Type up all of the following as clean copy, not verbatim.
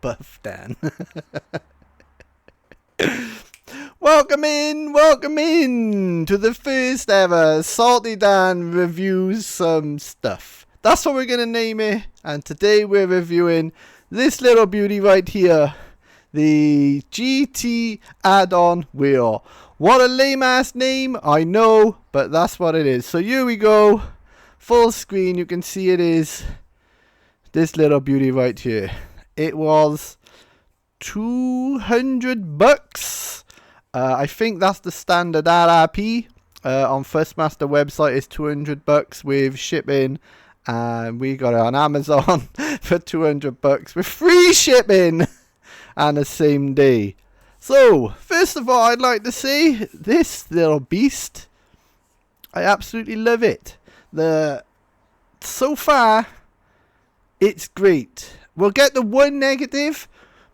buff, Dan. Welcome in to the first ever Salty Dan reviews some stuff. That's what we're going to name it. And today we're reviewing this little beauty right here. The GT add-on wheel. What a lame ass name, I know, but that's what it is. So here we go. Full screen, you can see it is this little beauty right here. It was $200. I think that's the standard RRP. On Thrustmaster website is $200 with shipping, and we got it on Amazon for $200 with free shipping and the same day. So first of all, I'd like to say this little beast, I absolutely love it. So far it's great. We'll get the one negative,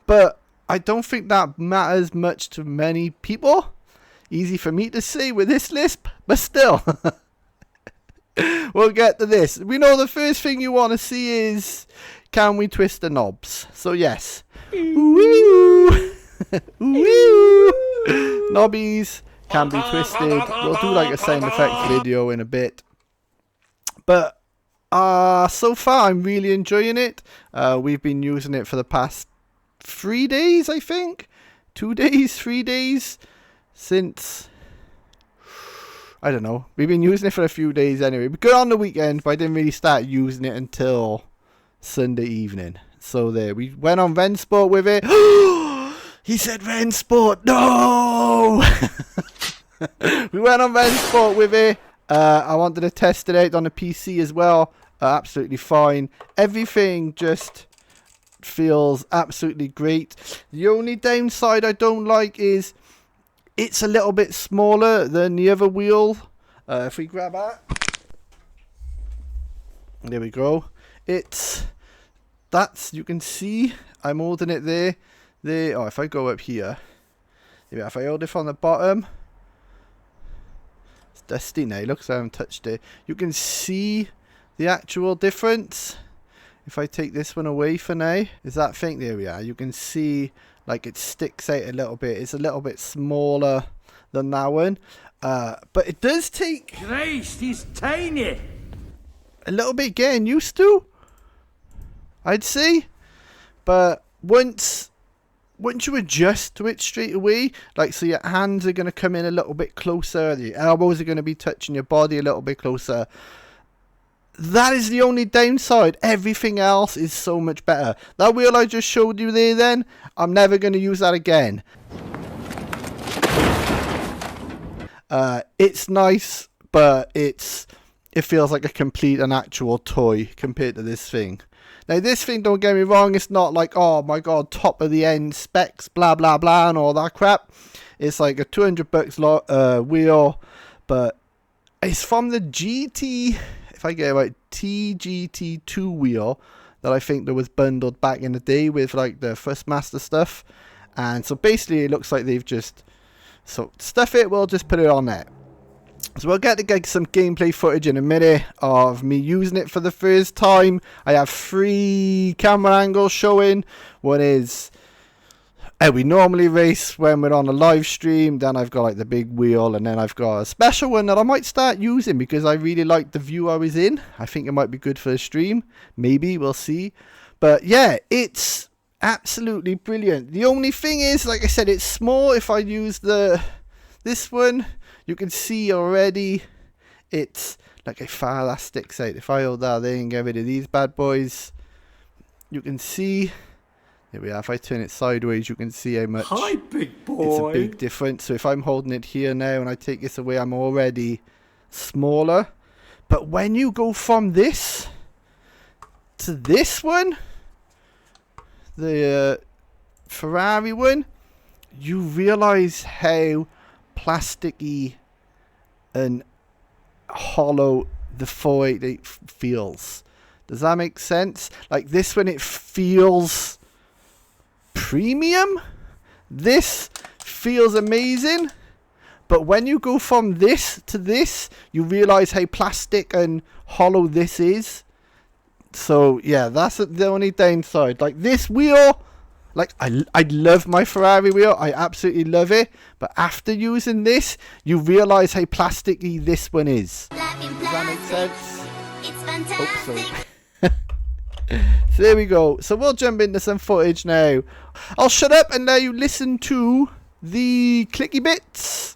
but I don't think that matters much to many people. Easy for me to say with this lisp, but still. We'll get to this. We know the first thing you want to see is, can we twist the knobs? So yes. Ooh. Ooh. Knobbies can be twisted. We'll do like a sound effects video in a bit. But so far I'm really enjoying it. We've been using it for the past 3 days, I think. 2 days, 3 days since, I don't know. We've been using it for a few days anyway. We got on the weekend, but I didn't really start using it until Sunday evening. So there, we went on Rensport with it. He said Rensport, no! We went on Rensport with it. I wanted to test it out on the PC as well. Absolutely fine. Everything just feels absolutely great. The only downside I don't like is it's a little bit smaller than the other wheel. If we grab that, there we go. You can see I'm holding it there. Oh, if I go up here, if I hold it from the bottom, it's dusty now. It looks like I haven't touched it. You can see the actual difference. If I take this one away for now, is that thing? There we are. You can see like it sticks out a little bit. It's a little bit smaller than that one. But it does take Christ, he's tiny. a little bit getting used to, I'd say. But once you adjust to it straight away, like, so your hands are going to come in a little bit closer, the elbows are going to be touching your body a little bit closer. That is the only downside. Everything else is so much better. That wheel I just showed you there then, I'm never going to use that again. It's nice, but it feels like a complete and actual toy compared to this thing. Now this thing, don't get me wrong, it's not like, oh my god, top of the end specs, blah blah blah and all that crap. It's like a $200 wheel, but it's from the GT, if I get it right, TGT2 wheel that I think that was bundled back in the day with like the Thrustmaster stuff. And so basically it looks like they've just stuff it, we'll just put it on there. So we'll get to get some gameplay footage in a minute of me using it for the first time. I have 3 camera angles showing. One is we normally race when we're on a live stream. Then I've got like the big wheel, and then I've got a special one that I might start using because I really like the view I was in. I think it might be good for the stream. Maybe, we'll see. But yeah, it's absolutely brilliant. The only thing is, like I said, it's small. If I use this one, you can see already it's like a far that sticks out. If I hold that there and get rid of these bad boys, you can see, there we are. If I turn it sideways, you can see how much. Hi, big boy. It's a big difference. So if I'm holding it here now and I take this away, I'm already smaller. But when you go from this to this one, the Ferrari one, you realize how plasticky and hollow the 488 feels. Does that make sense? Like this one, it feels premium. This feels amazing. But when you go from this to this, you realize how plastic and hollow this is. So yeah, that's the only downside. Like this wheel, Like, I love my Ferrari wheel. I absolutely love it. But after using this, you realise how plasticky this one is. Does that make sense? It's fantastic. So there we go. So we'll jump into some footage now. I'll shut up and let you listen to the clicky bits.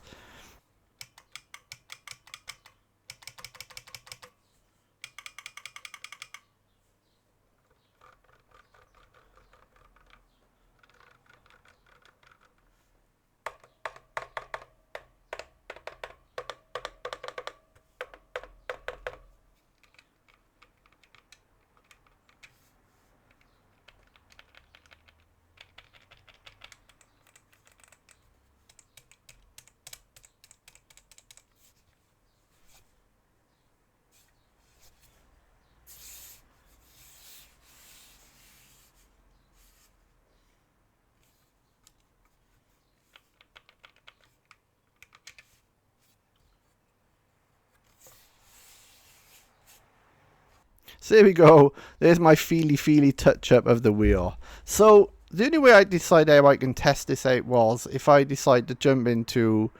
So there we go. There's my feely touch up of the wheel. So the only way I decided how I can test this out was if I decide to jump into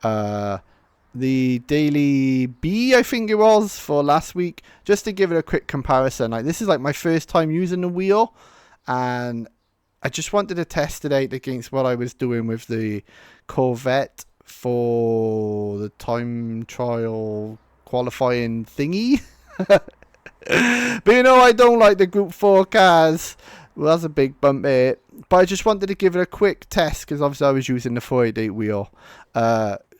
the daily B, I think it was, for last week, just to give it a quick comparison. Like, this is like my first time using the wheel, and I just wanted to test it out against what I was doing with the Corvette for the time trial qualifying thingy. But you know, I don't like the Group 4 cars. Well, that's a big bump here. But I just wanted to give it a quick test because obviously I was using the 488 wheel.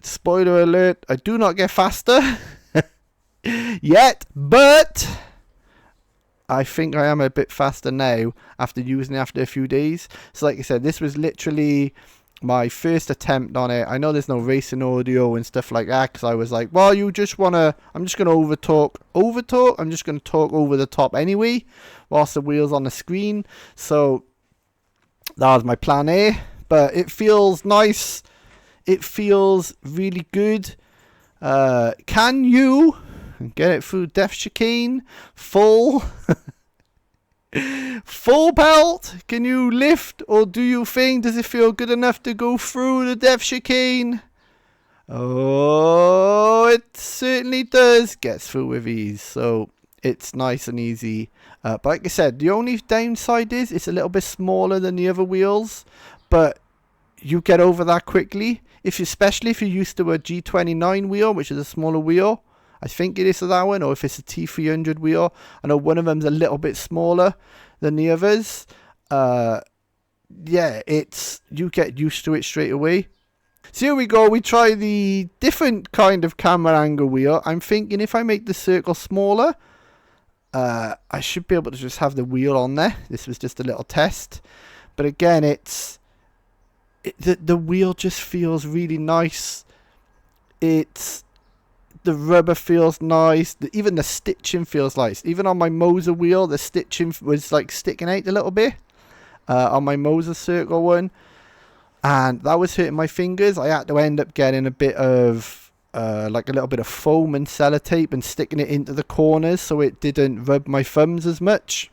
Spoiler alert, I do not get faster yet, but I think I am a bit faster now after using it after a few days. So like I said, this was literally my first attempt on it. I know there's no racing audio and stuff like that because I was like, well, you just want to, I'm just going to over talk, I'm just going to talk over the top anyway whilst the wheel's on the screen. So that was my plan A, but it feels nice. It feels really good. Can you get it through Def Chicane full? Full belt? Can you lift, or do you think, does it feel good enough to go through the Def Chicane? Oh, it certainly does. Gets through with ease, so it's nice and easy. But like I said, the only downside is it's a little bit smaller than the other wheels, but you get over that quickly. Especially if you're used to a G29 wheel, which is a smaller wheel. I think it is that one, or if it's a T300 wheel. I know one of them's a little bit smaller than the others. Yeah, you get used to it straight away. So here we go. We try the different kind of camera angle wheel. I'm thinking if I make the circle smaller, I should be able to just have the wheel on there. This was just a little test. But again, the wheel just feels really nice. The rubber feels nice. Even the stitching feels nice. Even on my Moser wheel, the stitching was like sticking out a little bit on my Moser circle one, and that was hurting my fingers. I had to end up getting a bit of like a little bit of foam and sellotape and sticking it into the corners so it didn't rub my thumbs as much.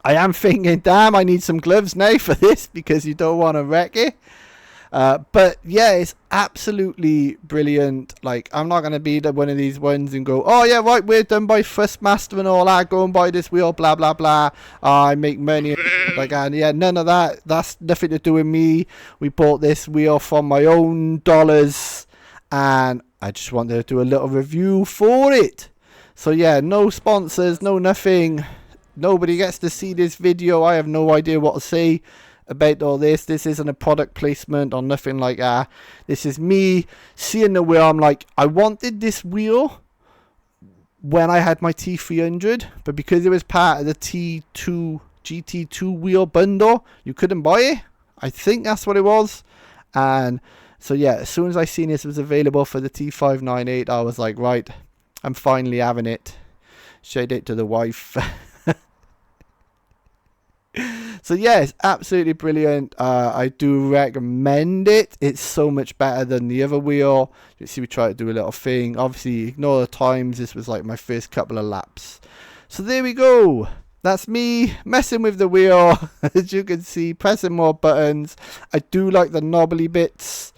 I am thinking, damn, I need some gloves now for this because you don't want to wreck it. But yeah, it's absolutely brilliant. Like, I'm not going to be one of these ones and go, oh yeah, right, we're done by Thrustmaster and all that, go and buy this wheel, blah blah blah, I make money like that. Yeah, none of that. That's nothing to do with me. We bought this wheel from my own dollars and I just wanted to do a little review for it. So yeah, no sponsors, no nothing. Nobody gets to see this video. I have no idea what to say about all this. This isn't a product placement or nothing like that. This is me seeing the wheel. I'm like, I wanted this wheel when I had my T300, but because it was part of the T2 GT2 wheel bundle, you couldn't buy it. I think that's what it was. And so yeah, as soon as I seen this was available for the T598, I was like, right, I'm finally having it. Showed it to the wife. So yeah, it's absolutely brilliant. I do recommend it. It's so much better than the other wheel. You see, we try to do a little thing. Obviously, ignore the times. This was like my first couple of laps. So there we go. that's me messing with the wheel. As you can see, pressing more buttons. I do like the knobbly bits.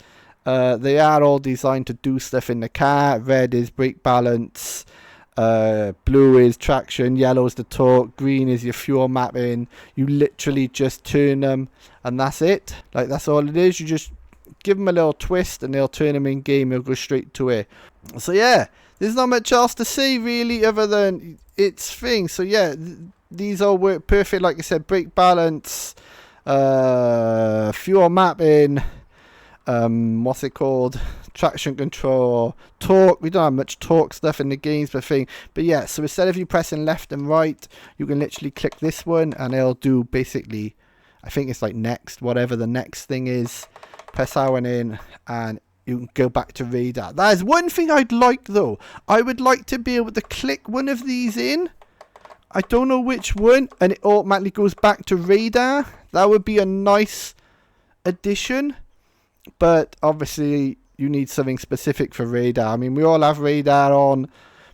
They are all designed to do stuff in the car. Red is brake balance. Blue is traction. Yellow is the torque. Green is your fuel mapping. You literally just turn them and that's it. Like, that's all it is. You just give them a little twist and they'll turn them in game. They'll go straight to it. So yeah, there's not much else to say really other than its thing. So yeah, these all work perfect. Like I said, brake balance, fuel mapping, what's it called, traction control, torque. We don't have much torque stuff in the games, but yeah, so instead of you pressing left and right, you can literally click this one and it'll do basically, I think it's like next, whatever the next thing is. Press that one in and you can go back to radar. That is one thing I'd like though. I would like to be able to click one of these in. I don't know which one, and it automatically goes back to radar. That would be a nice addition, but obviously you need something specific for radar. I mean, we all have radar on,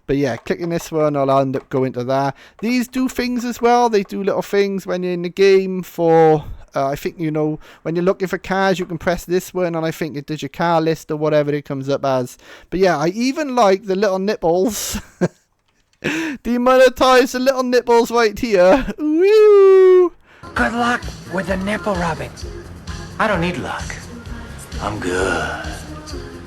but yeah, clicking this one, I'll end up going to that. These do things as well. They do little things when you're in the game for, I think, you know, when you're looking for cars, you can press this one, and I think it does your car list or whatever it comes up as. But yeah, I even like the little nipples. Demonetize the little nipples right here. Woo! Good luck with the nipple rubbing. I don't need luck. I'm good.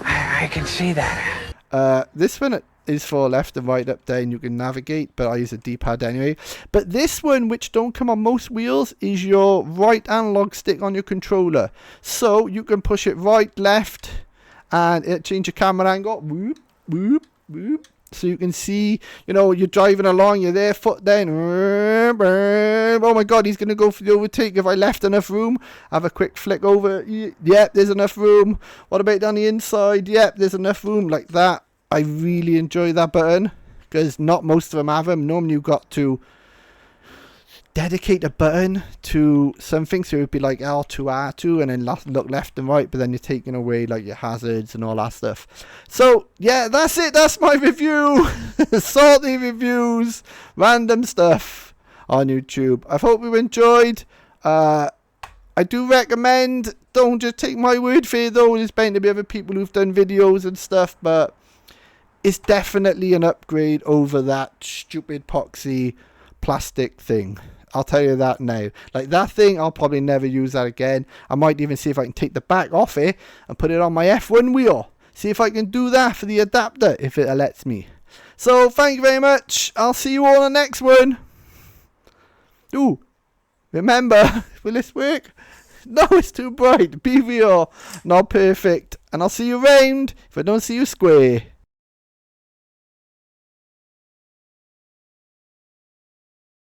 I can see that. This one is for left and right, up, down. You can navigate, but I use a D-pad anyway. But this one, which don't come on most wheels, is your right analog stick on your controller. So you can push it right, left, and it change your camera angle. Whoop, whoop, whoop. So you can see, you know, you're driving along, you're there, foot down. Oh my god, he's going to go for the overtake. If I left enough room, have a quick flick over. Yep, there's enough room. What about down the inside? Yep, there's enough room, like that. I really enjoy that button because not most of them have them. Normally you've got to dedicate a button to something, so it would be like L2, R2, and then look left and right, but then you're taking away like your hazards and all that stuff. So yeah, that's it. That's my review. Salty reviews, random stuff on YouTube. I hope you enjoyed. I do recommend, don't just take my word for it though, there's bound to be other people who've done videos and stuff, but it's definitely an upgrade over that stupid epoxy plastic thing. I'll tell you that now. Like, that thing, I'll probably never use that again. I might even see if I can take the back off it and put it on my F1 wheel. See if I can do that for the adapter, if it lets me. So, thank you very much. I'll see you all on the next one. Ooh, remember, will this work? No, it's too bright. Be real. Not perfect. And I'll see you around if I don't see you square.